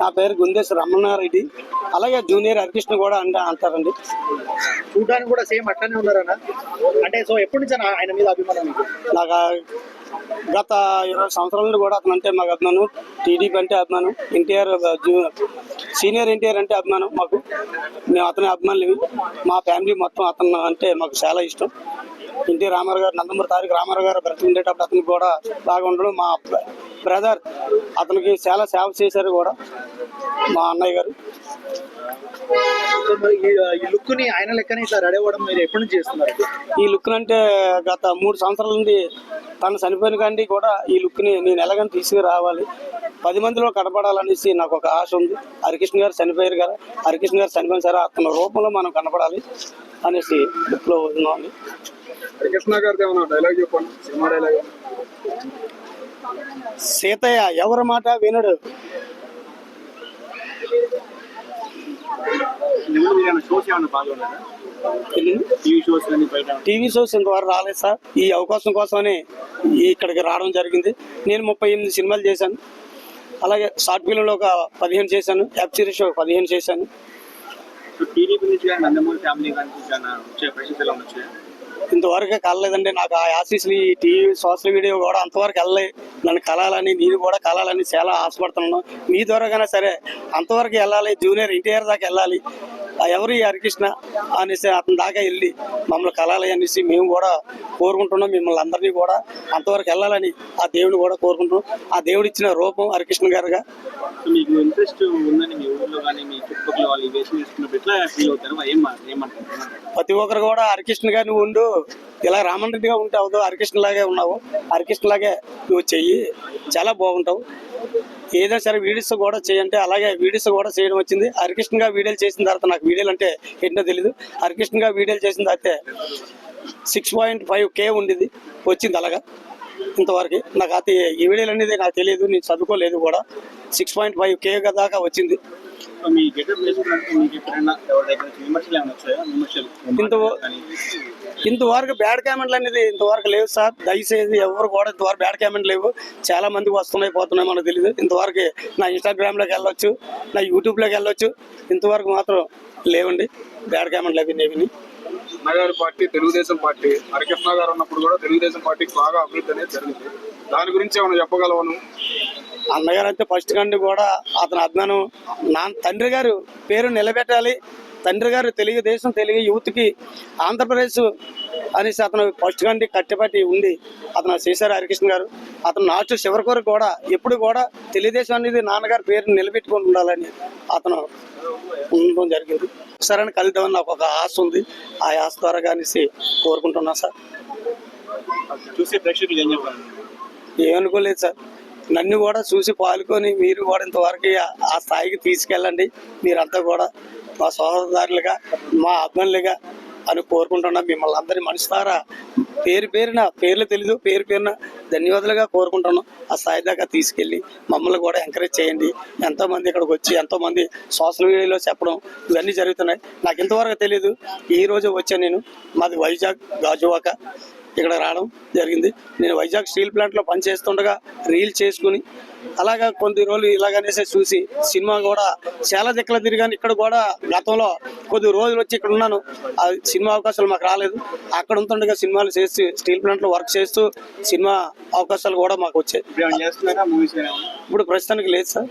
నా పేరు గుందేశ్ రమణారెడ్డి. అలాగే జూనియర్ హరికృష్ణ కూడా అంటారండి. చూడడానికి కూడా సేమ్ అట్లనే ఉన్నారన్న. అంటే సో ఎప్పటి నుంచి ఆయన మీద అభిమానం? నాకు గత 20 సంవత్సరాల నుండి కూడా అతను అంటే మాకు అభిమానం. టీడీపీ అంటే అభిమానం. ఎన్టీఆర్ సీనియర్ ఎన్టీఆర్ అంటే అభిమానం మాకు. మేము అతని అభిమానులు. మా ఫ్యామిలీ మొత్తం అతను అంటే మాకు చాలా ఇష్టం. ఎన్టీ రామారావు గారు, నందమూరి తారక రామారావు గారు బ్రతికుండేటప్పుడు అతనికి కూడా బాగా ఉండడం. మా బ్రదర్ అతనికి చాలా సేవ చేశారు కూడా మా అన్నయ్య గారు. ఈ లుక్ ని ఆయన లెక్కనే ఇట్లా రెడీ అవ్వడం మీరు ఎప్పటి నుంచి చేస్తున్నారు? ఈ లుక్ అంటే గత 3 సంవత్సరాల నుండి తను చనిపోయిన కండి కూడా ఈ లుక్ ని నేను ఎలాగని తీసుకురావాలి, 10 మందిలో కనపడాలనేసి నాకు ఒక ఆశ ఉంది. హరికృష్ణ గారు చనిపోయారు కదా, హరికృష్ణ గారు చనిపోయిన సరే అతని రూపంలో మనం కనపడాలి అనేసి లుక్ లో ఉన్నామండి. హరికృష్ణ గారిది ఏమన్నా డైలాగ్ చెప్పండి, సినిమా డైలాగ్. సీతయ్య ఎవరి మాట వినడు. టీవీ షోస్ ఇంతవరకు రాలేదు సార్. ఈ అవకాశం కోసమని ఇక్కడికి రావడం జరిగింది. నేను 38 సినిమాలు చేశాను. అలాగే షార్ట్ ఫిల్మ్లో ఒక 15 చేశాను. వెబ్ సిరీస్ ఒక 15 చేశాను. ఇంతవరకు కలలేదండి. నాకు ఆ ఆశీస్సులు ఈ టీవీ సోషల్ మీడియా కూడా అంతవరకు వెళ్ళలే. నన్ను కలాలని, నేను కూడా కలాలని చాలా ఆశపడుతున్నాను. మీ ద్వారాగానే సరే అంతవరకు వెళ్ళాలి, జూనియర్ ఎన్టీఆర్ దాకా వెళ్ళాలి. ఎవరు ఈ హరికృష్ణ అనేసి అతని దాకా వెళ్ళి మమ్మల్ని కలాలి అనేసి మేము కూడా కోరుకుంటున్నాం. మిమ్మల్ని అందరినీ కూడా అంతవరకు వెళ్ళాలని ఆ దేవుని కూడా కోరుకుంటున్నాం. ఆ దేవుడు ఇచ్చిన రూపం హరికృష్ణ గారుగా. మీకు ఇంట్రెస్ట్ ఉందని మీ ఊళ్ళో కానీ మీ చుట్టుపక్కల వాళ్ళు ఈ వేషం వేసుకున్నప్పుడు ఎట్లా ఫీల్ అవుతారు? ఏమంటారు? ప్రతి ఒక్కరు కూడా హరికృష్ణ గారు నువ్వు ఉండు, ఇలా రామన్ రెడ్డిగా ఉంటే అవుతావు, హరికృష్ణ లాగే ఉన్నావు, హరికృష్ణ లాగే నువ్వు చెయ్యి, చాలా బాగుంటావు. ఏదైనా సరే వీడియోస్ కూడా చేయంటే అలాగే వీడియోస్ కూడా చేయడం వచ్చింది. హరికృష్ణగా వీడియోలు చేసిన తర్వాత నాకు వీడియోలు అంటే ఏంటో తెలీదు. హరికృష్ణగా వీడియోలు చేసిన తర్వాత 6.5K ఉండేది, వచ్చింది అలాగా. ఇంతవరకు నాకు అది ఈ వీడియోలు అనేది నాకు తెలియదు, నేను చదువుకోలేదు కూడా. 6.5K దాకా వచ్చింది. ఇంతవరకు బ్యాడ్ కామెంట్లు అనేది ఇంతవరకు లేవు సార్. దయచేసి ఎవరు కూడా ఇంతవరకు బ్యాడ్ కామెంట్ లేవు. చాలా మందికి వస్తున్నాయి పోతున్నాయి మనకు తెలియదు. ఇంతవరకు నా ఇన్స్టాగ్రామ్లోకి వెళ్ళొచ్చు, నా యూట్యూబ్లోకి వెళ్ళొచ్చు. ఇంతవరకు మాత్రం లేవండి బ్యాడ్ కామెంట్లు అవి నేవి. అన్నగారి పార్టీ తెలుగుదేశం పార్టీ, హరికృష్ణ గారు ఉన్నప్పుడు కూడా తెలుగుదేశం పార్టీకి బాగా అభివృద్ధి అనేది జరిగింది. దాని గురించి ఏమైనా చెప్పగలవను? అన్నగారు అంటే ఫస్ట్ కండి కూడా అతని అభిమానం. నా తండ్రి గారు పేరు నిలబెట్టాలి, తండ్రి గారు తెలుగుదేశం తెలుగు యూత్కి ఆంధ్రప్రదేశ్ అనేసి అతను ఫస్ట్ కండి కట్టబట్టి ఉండి అతను చేశారు హరికృష్ణ గారు. అతను నాటు చివరి కొరకు కూడా ఎప్పుడు కూడా తెలుగుదేశం అనేది నాన్నగారి పేరుని నిలబెట్టుకొని ఉండాలని అతను ఉండడం జరిగింది. సరే కలుద్దామని నాకు ఒక ఆశ ఉంది. ఆ ఆశ ద్వారా అనేసి కోరుకుంటున్నా సార్. చూసే ప్రేక్షకులు ఏం చెప్పాలి? ఏమనుకోలేదు సార్, నన్ను కూడా చూసి పాల్గొని మీరు కూడా ఇంతవరకు ఆ స్థాయికి తీసుకెళ్ళండి. మీరంతా కూడా మా సహోదరులుగా, మా అభిమానులుగా అని కోరుకుంటున్నా. మిమ్మల్ని అందరి మనసుతారా పేర్లు తెలీదు, పేరున ధన్యవాదాలుగా కోరుకుంటున్నాం. ఆ స్థాయి దాకా తీసుకెళ్ళి మమ్మల్ని కూడా ఎంకరేజ్ చేయండి. ఎంతోమంది ఇక్కడికి వచ్చి ఎంతోమంది సోషల్ మీడియాలో చెప్పడం ఇవన్నీ జరుగుతున్నాయి. నాకు ఇంతవరకు తెలియదు. ఈరోజు వచ్చాను నేను. మాది వైజాగ్ గాజువాక, ఇక్కడ రావడం జరిగింది. నేను వైజాగ్ స్టీల్ ప్లాంట్లో పనిచేస్తుండగా రీల్ చేసుకుని అలాగా కొద్ది రోజులు ఇలాగనేసి చూసి సినిమా కూడా చాలా దిక్కులు తిరిగాను. ఇక్కడ కూడా గతంలో కొద్ది రోజులు వచ్చి ఇక్కడ ఉన్నాను. ఆ సినిమా అవకాశాలు మాకు రాలేదు. అక్కడ ఉంటుండగా సినిమాలు చేసి స్టీల్ ప్లాంట్లో వర్క్ చేస్తూ సినిమా అవకాశాలు కూడా మాకు వచ్చాయి. ఇప్పుడు ప్రస్తుతానికి లేదు సార్.